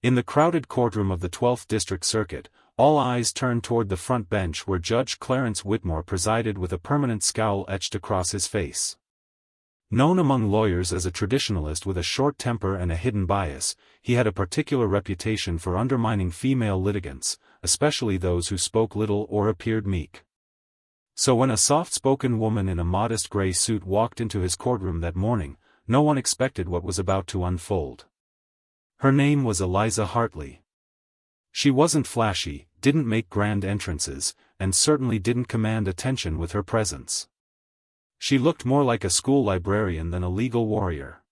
In the crowded courtroom of the 12th District Circuit, all eyes turned toward the front bench where Judge Clarence Whitmore presided with a permanent scowl etched across his face. Known among lawyers as a traditionalist with a short temper and a hidden bias, he had a particular reputation for undermining female litigants, especially those who spoke little or appeared meek. So when a soft-spoken woman in a modest gray suit walked into his courtroom that morning, no one expected what was about to unfold. Her name was Eliza Hartley. She wasn't flashy, didn't make grand entrances, and certainly didn't command attention with her presence. She looked more like a school librarian than a legal warrior.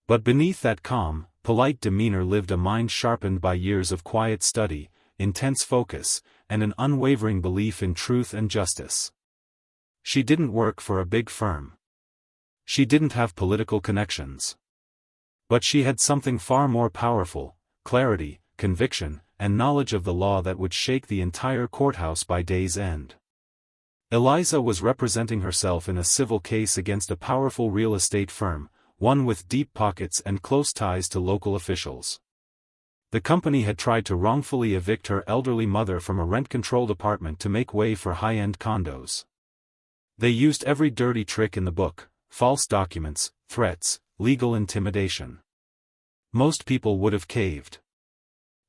But beneath that calm, polite demeanor lived a mind sharpened by years of quiet study, intense focus, and an unwavering belief in truth and justice. She didn't work for a big firm. She didn't have political connections. But she had something far more powerful: clarity, conviction, and knowledge of the law that would shake the entire courthouse by day's end. Eliza was representing herself in a civil case against a powerful real estate firm, one with deep pockets and close ties to local officials. The company had tried to wrongfully evict her elderly mother from a rent-controlled apartment to make way for high-end condos. They used every dirty trick in the book: false documents, threats, legal intimidation. Most people would have caved.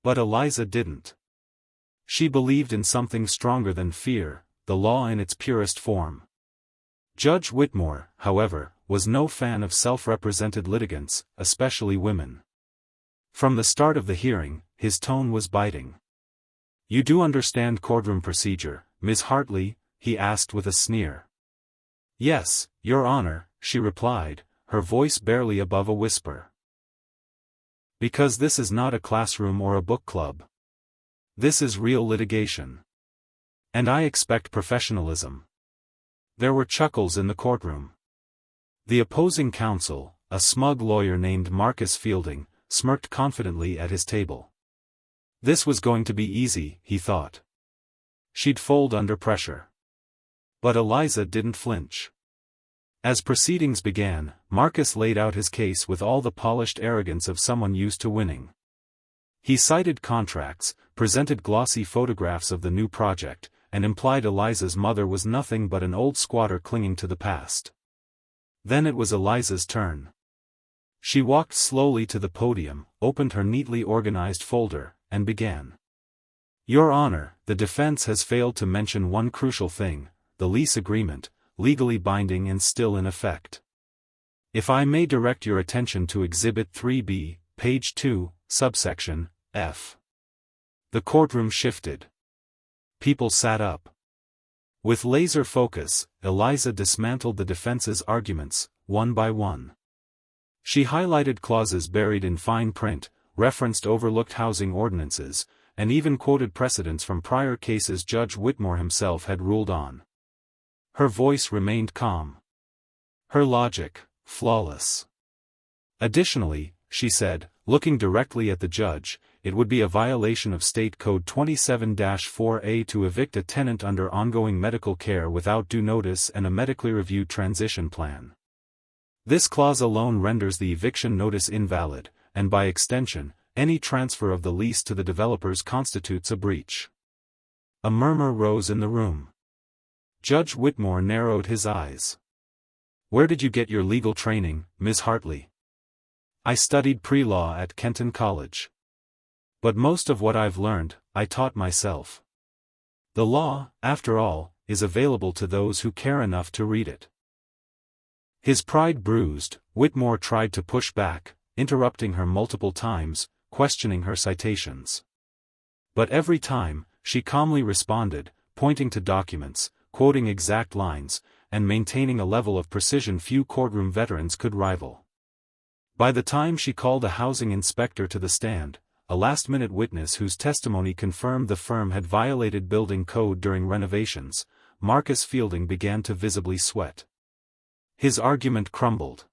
But Eliza didn't. She believed in something stronger than fear: the law in its purest form. Judge Whitmore, however, was no fan of self-represented litigants, especially women. From the start of the hearing, his tone was biting. "You do understand courtroom procedure, Ms. Hartley?" he asked with a sneer. "Yes, Your Honor," she replied, her voice barely above a whisper. "Because this is not a classroom or a book club. This is real litigation. And I expect professionalism." There were chuckles in the courtroom. The opposing counsel, a smug lawyer named Marcus Fielding, smirked confidently at his table. This was going to be easy, he thought. She'd fold under pressure. But Eliza didn't flinch. As proceedings began, Marcus laid out his case with all the polished arrogance of someone used to winning. He cited contracts, presented glossy photographs of the new project, and implied Eliza's mother was nothing but an old squatter clinging to the past. Then it was Eliza's turn. She walked slowly to the podium, opened her neatly organized folder, and began. "Your Honor, the defense has failed to mention one crucial thing: the lease agreement, legally binding and still in effect. If I may direct your attention to Exhibit 3B, page 2, subsection F." The courtroom shifted. People sat up. With laser focus, Eliza dismantled the defense's arguments, one by one. She highlighted clauses buried in fine print, referenced overlooked housing ordinances, and even quoted precedents from prior cases Judge Whitmore himself had ruled on. Her voice remained calm. Her logic, flawless. Additionally, she said, looking directly at the judge, it would be a violation of State Code 27-4A to evict a tenant under ongoing medical care without due notice and a medically reviewed transition plan. This clause alone renders the eviction notice invalid, and by extension, any transfer of the lease to the developers constitutes a breach. A murmur rose in the room. Judge Whitmore narrowed his eyes. "Where did you get your legal training, Ms. Hartley?" "I studied pre-law at Kenton College. But most of what I've learned, I taught myself. The law, after all, is available to those who care enough to read it." His pride bruised, Whitmore tried to push back, interrupting her multiple times, questioning her citations. But every time, she calmly responded, pointing to documents, quoting exact lines, and maintaining a level of precision few courtroom veterans could rival. By the time she called a housing inspector to the stand, a last-minute witness whose testimony confirmed the firm had violated building code during renovations, Marcus Fielding began to visibly sweat. His argument crumbled.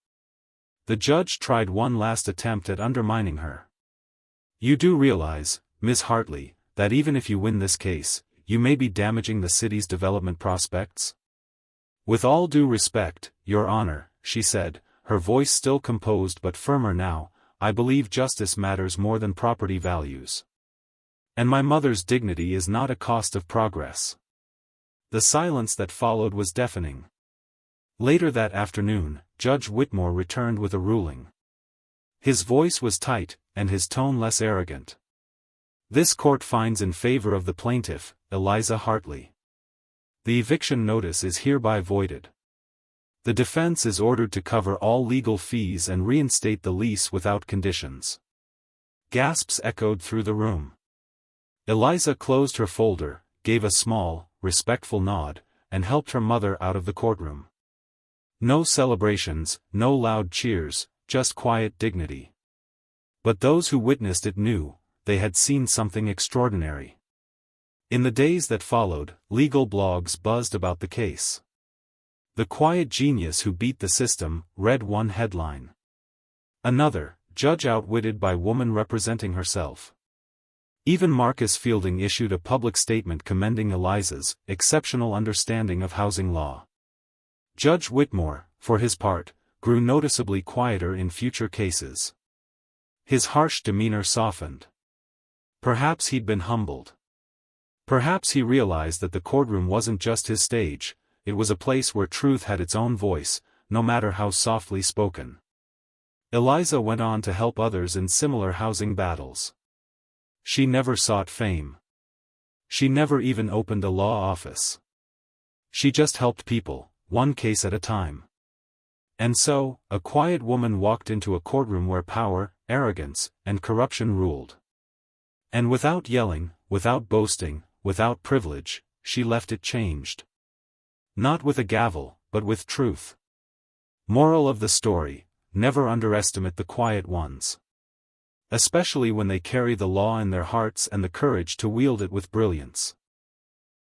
The judge tried one last attempt at undermining her. "You do realize, Ms. Hartley, that even if you win this case, you may be damaging the city's development prospects?" "With all due respect, Your Honor," she said, her voice still composed but firmer now, I believe justice matters more than property values. And my mother's dignity is not a cost of progress." The silence that followed was deafening. Later that afternoon, Judge Whitmore returned with a ruling. His voice was tight, and his tone less arrogant. "This court finds in favor of the plaintiff, Eliza Hartley. The eviction notice is hereby voided. The defense is ordered to cover all legal fees and reinstate the lease without conditions." Gasps echoed through the room. Eliza closed her folder, gave a small, respectful nod, and helped her mother out of the courtroom. No celebrations, no loud cheers, just quiet dignity. But those who witnessed it knew, they had seen something extraordinary. In the days that followed, legal blogs buzzed about the case. "The quiet genius who beat the system," read one headline. Another, "Judge outwitted by woman representing herself." Even Marcus Fielding issued a public statement commending Eliza's exceptional understanding of housing law. Judge Whitmore, for his part, grew noticeably quieter in future cases. His harsh demeanor softened. Perhaps he'd been humbled. Perhaps he realized that the courtroom wasn't just his stage, it was a place where truth had its own voice, no matter how softly spoken. Eliza went on to help others in similar housing battles. She never sought fame. She never even opened a law office. She just helped people, one case at a time. And so, a quiet woman walked into a courtroom where power, arrogance, and corruption ruled. And without yelling, without boasting, without privilege, she left it changed. Not with a gavel, but with truth. Moral of the story: never underestimate the quiet ones. Especially when they carry the law in their hearts and the courage to wield it with brilliance.